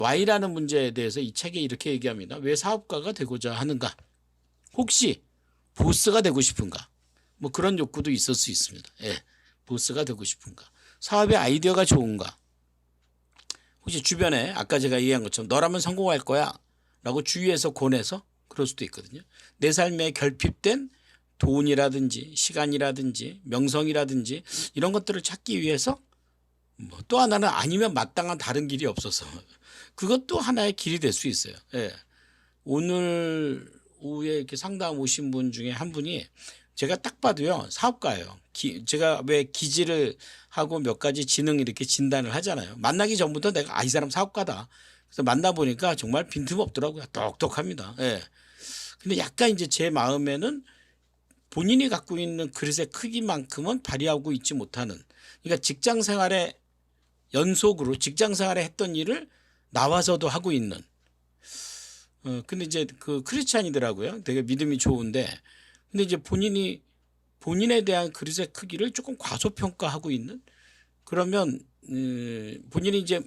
Y라는 문제에 대해서 이 책에 이렇게 얘기합니다. 왜 사업가가 되고자 하는가? 혹시 보스가 되고 싶은가? 뭐 그런 욕구도 있을 수 있습니다. 예, 보스가 되고 싶은가? 사업의 아이디어가 좋은가? 혹시 주변에 아까 제가 얘기한 것처럼 너라면 성공할 거야 라고 주위에서 권해서 그럴 수도 있거든요. 내 삶에 결핍된 돈이라든지 시간이라든지 명성이라든지 이런 것들을 찾기 위해서 뭐 또 하나는 아니면 마땅한 다른 길이 없어서 그것도 하나의 길이 될 수 있어요. 예. 오늘 오후에 이렇게 상담 오신 분 중에 한 분이 제가 딱 봐도요 사업가예요. 제가 왜 기지를 하고 몇 가지 지능 이렇게 진단을 하잖아요. 만나기 전부터 내가 이 사람 사업가다. 그래서 만나보니까 정말 빈틈없더라고요. 똑똑합니다. 예. 근데 약간 이제 제 마음에는 본인이 갖고 있는 그릇의 크기만큼은 발휘하고 있지 못하는, 그러니까 직장 생활의 연속으로 직장 생활에 했던 일을 나와서도 하고 있는. 근데 이제 그 크리스찬이더라고요. 되게 믿음이 좋은데, 근데 이제 본인에 대한 그릇의 크기를 조금 과소평가하고 있는. 그러면 본인이 이제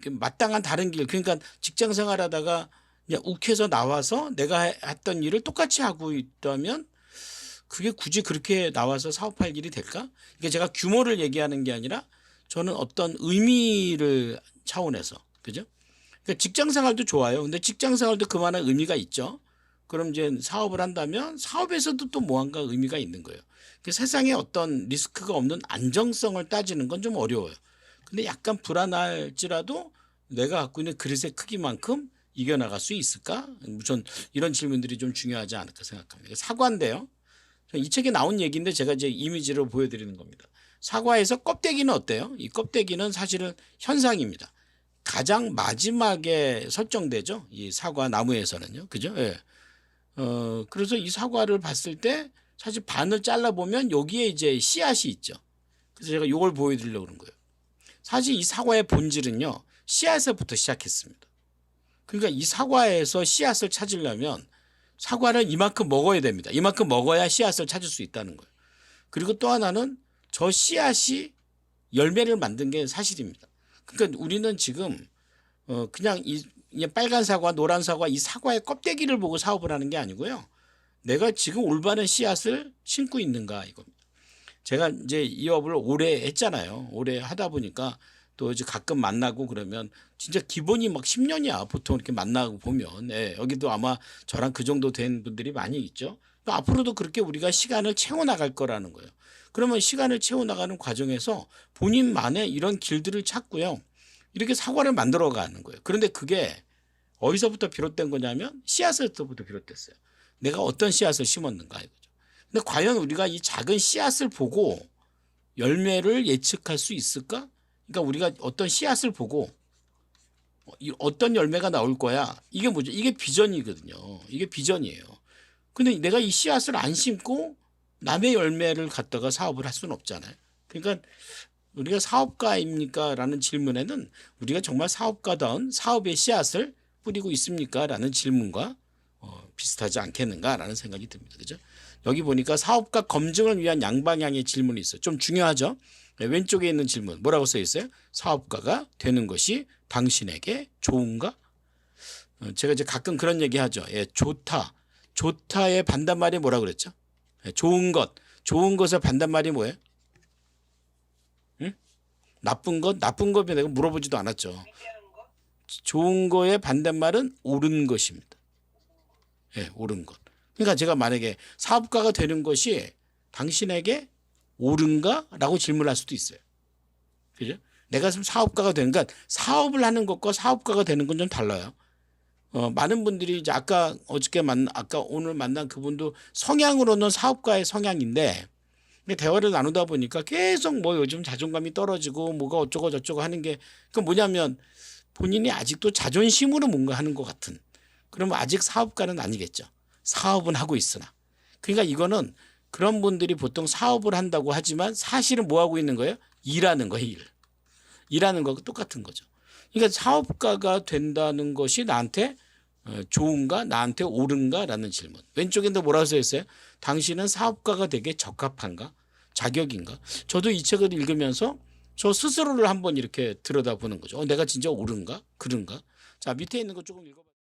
마땅한 다른 길, 그러니까 직장 생활하다가 그냥 욱해서 나와서 내가 했던 일을 똑같이 하고 있다면 그게 굳이 그렇게 나와서 사업할 일이 될까? 그러니까 제가 규모를 얘기하는 게 아니라 저는 어떤 의미를 차원에서, 그죠? 그러니까 직장 생활도 좋아요. 근데 직장 생활도 그만한 의미가 있죠. 그럼 이제 사업을 한다면 사업에서도 또 무언가 의미가 있는 거예요. 그 세상에 어떤 리스크가 없는 안정성을 따지는 건 좀 어려워요. 근데 약간 불안할지라도 내가 갖고 있는 그릇의 크기만큼 이겨나갈 수 있을까? 전 이런 질문들이 좀 중요하지 않을까 생각합니다. 사과인데요. 이 책에 나온 얘기인데 제가 이제 이미지로 보여드리는 겁니다. 사과에서 껍데기는 어때요? 이 껍데기는 사실은 현상입니다. 가장 마지막에 설정되죠. 이 사과 나무에서는요. 그죠? 예. 그래서 이 사과를 봤을 때 사실 반을 잘라보면 여기에 이제 씨앗이 있죠. 그래서 제가 이걸 보여드리려고 그런 거예요. 사실 이 사과의 본질은요. 씨앗에서부터 시작했습니다. 그러니까 이 사과에서 씨앗을 찾으려면 사과를 이만큼 먹어야 됩니다. 이만큼 먹어야 씨앗을 찾을 수 있다는 거예요. 그리고 또 하나는 저 씨앗이 열매를 만든 게 사실입니다. 그러니까 우리는 지금 그냥 이 빨간 사과, 노란 사과, 이 사과의 껍데기를 보고 사업을 하는 게 아니고요. 내가 지금 올바른 씨앗을 심고 있는가 이겁니다. 제가 이제 이 업을 오래 했잖아요. 오래 하다 보니까 또 이제 가끔 만나고 그러면 진짜 기본이 막 10년이야. 보통 이렇게 만나고 보면. 네, 여기도 아마 저랑 그 정도 된 분들이 많이 있죠. 그러니까 앞으로도 그렇게 우리가 시간을 채워나갈 거라는 거예요. 그러면 시간을 채워나가는 과정에서 본인만의 이런 길들을 찾고요. 이렇게 사과를 만들어 가는 거예요. 그런데 그게 어디서부터 비롯된 거냐면 씨앗에서부터 비롯됐어요. 내가 어떤 씨앗을 심었는가 이거죠. 근데 과연 우리가 이 작은 씨앗을 보고 열매를 예측할 수 있을까? 그러니까 우리가 어떤 씨앗을 보고 어떤 열매가 나올 거야. 이게 뭐죠? 이게 비전이거든요. 이게 비전이에요. 근데 내가 이 씨앗을 안 심고 남의 열매를 갖다가 사업을 할 수는 없잖아요. 그러니까 우리가 사업가입니까? 라는 질문에는 우리가 정말 사업가다운 사업의 씨앗을 뿌리고 있습니까? 라는 질문과 비슷하지 않겠는가라는 생각이 듭니다. 그죠? 여기 보니까 사업가 검증을 위한 양방향의 질문이 있어요. 좀 중요하죠? 네, 왼쪽에 있는 질문 뭐라고 써 있어요? 사업가가 되는 것이 당신에게 좋은가? 제가 이제 가끔 그런 얘기 하죠. 예, 좋다. 좋다의 반대말이 뭐라고 그랬죠? 예, 좋은 것. 좋은 것의 반대말이 뭐예요? 응? 나쁜 것? 나쁜 것에 내가 물어보지도 않았죠. 좋은 거의 반대말은 옳은 것입니다. 예, 옳은 것. 그러니까 제가 만약에 사업가가 되는 것이 당신에게 옳은가? 라고 질문할 수도 있어요. 그죠? 내가 지금 사업가가 되는, 그러니까 사업을 하는 것과 사업가가 되는 건 좀 달라요. 많은 분들이 이제 아까 오늘 만난 그분도 성향으로는 사업가의 성향인데, 근데 대화를 나누다 보니까 계속 뭐 요즘 자존감이 떨어지고 뭐가 어쩌고 저쩌고 하는 게, 그 뭐냐면 본인이 아직도 자존심으로 뭔가 하는 것 같은. 그러면 아직 사업가는 아니겠죠. 사업은 하고 있으나. 그러니까 이거는 그런 분들이 보통 사업을 한다고 하지만 사실은 뭐 하고 있는 거예요? 일하는 거예요, 일. 일하는 거하고 똑같은 거죠. 그러니까 사업가가 된다는 것이 나한테 좋은가? 나한테 옳은가? 라는 질문. 왼쪽에도 뭐라고 써 있어요? 당신은 사업가가 되게 적합한가? 자격인가? 저도 이 책을 읽으면서 저 스스로를 한번 이렇게 들여다보는 거죠. 내가 진짜 옳은가? 그른가? 자, 밑에 있는 거 조금 읽어봐.